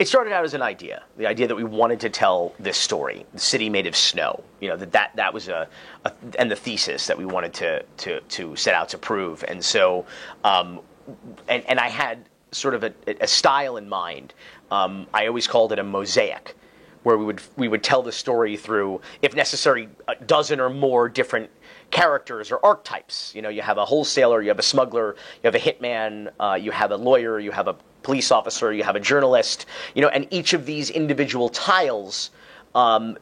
It started out as an idea, the idea that we wanted to tell this story, the city made of snow. That was and the thesis that we wanted to set out to prove. And so, and I had sort of a style in mind. I always called it a mosaic, where we would tell the story through, if necessary, a dozen or more different characters or archetypes. You have a wholesaler, you have a smuggler, you have a hitman, you have a lawyer, you have a police officer, you have a journalist, and each of these individual tiles,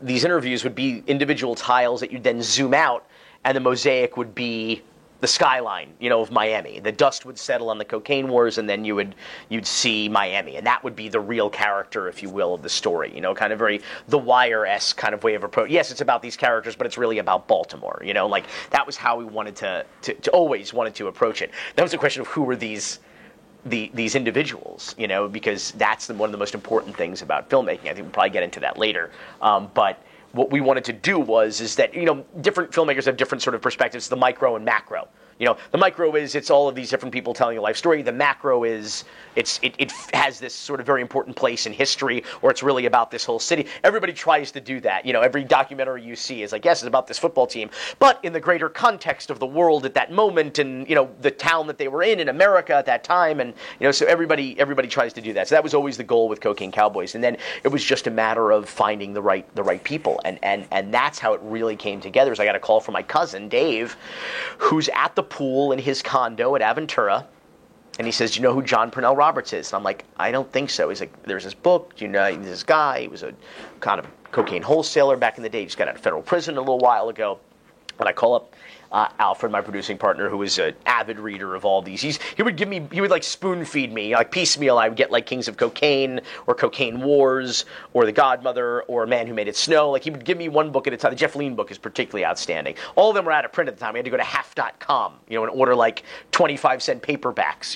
these interviews would be individual tiles that you'd then zoom out, and the mosaic would be the skyline, of Miami. The dust would settle on the cocaine wars, and then you'd see Miami, and that would be the real character, if you will, of the story. Kind of very The Wire-esque kind of way of approach. Yes, it's about these characters, but it's really about Baltimore. Like that was how we wanted to always wanted to approach it. That was a question of who were these individuals, because that's one of the most important things about filmmaking. I think we'll probably get into that later, but what we wanted to do is that, different filmmakers have different sort of perspectives, the micro and macro. The micro is it's all of these different people telling a life story. The macro is it has this sort of very important place in history, or it's really about this whole city. Everybody tries to do that. Every documentary you see is like, yes, it's about this football team, but in the greater context of the world at that moment, and the town that they were in America at that time, and so everybody tries to do that. So that was always the goal with Cocaine Cowboys, and then it was just a matter of finding the right people, and that's how it really came together. So I got a call from my cousin Dave, who's at the pool in his condo at Aventura, and he says, "Do you know who John Purnell Roberts is?" And I'm like, "I don't think so." He's like, "There's this book. Do you know this guy? He was a kind of cocaine wholesaler back in the day. He just got out of federal prison a little while ago." And I call up Alfred, my producing partner, who is an avid reader of all these. He would like spoon feed me, like piecemeal. I would get like Kings of Cocaine or Cocaine Wars or The Godmother or A Man Who Made It Snow. Like he would give me one book at a time. The Jeff Lean book is particularly outstanding. All of them were out of print at the time. We had to go to half.com, and order like 25-cent paperbacks,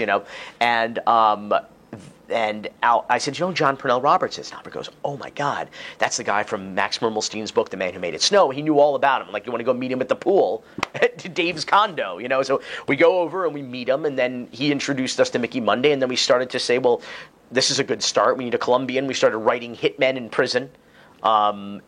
And I said, John Purnell Roberts is? And Albert goes, "Oh my God, that's the guy from Max Mermelstein's book, The Man Who Made It Snow." He knew all about him. Like, you want to go meet him at the pool at Dave's condo, So we go over and we meet him, and then he introduced us to Mickey Monday, and then we started to say, well, this is a good start. We need a Colombian. We started writing hitmen in prison. Becoming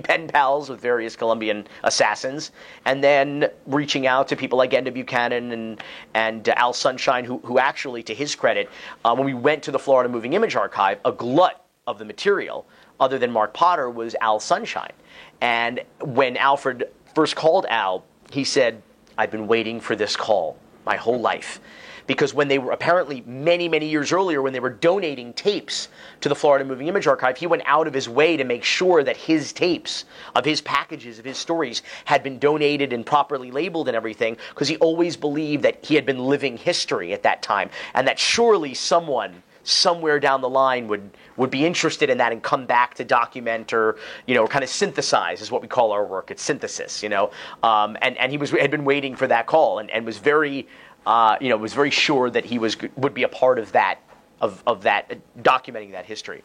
pen pals with various Colombian assassins, and then reaching out to people like Enda Buchanan and Al Sunshine, who actually, to his credit, when we went to the Florida Moving Image Archive, a glut of the material, other than Mark Potter, was Al Sunshine. And when Alfred first called Al, he said, "I've been waiting for this call my whole life." Because when they were apparently many, many years earlier, when they were donating tapes to the Florida Moving Image Archive, he went out of his way to make sure that his tapes, of his packages, of his stories, had been donated and properly labeled and everything, because he always believed that he had been living history at that time, and that surely someone somewhere down the line would be interested in that and come back to document or kind of synthesize, is what we call our work. It's synthesis, and he had been waiting for that call and was very was very sure that he would be a part of that, of that, documenting that history.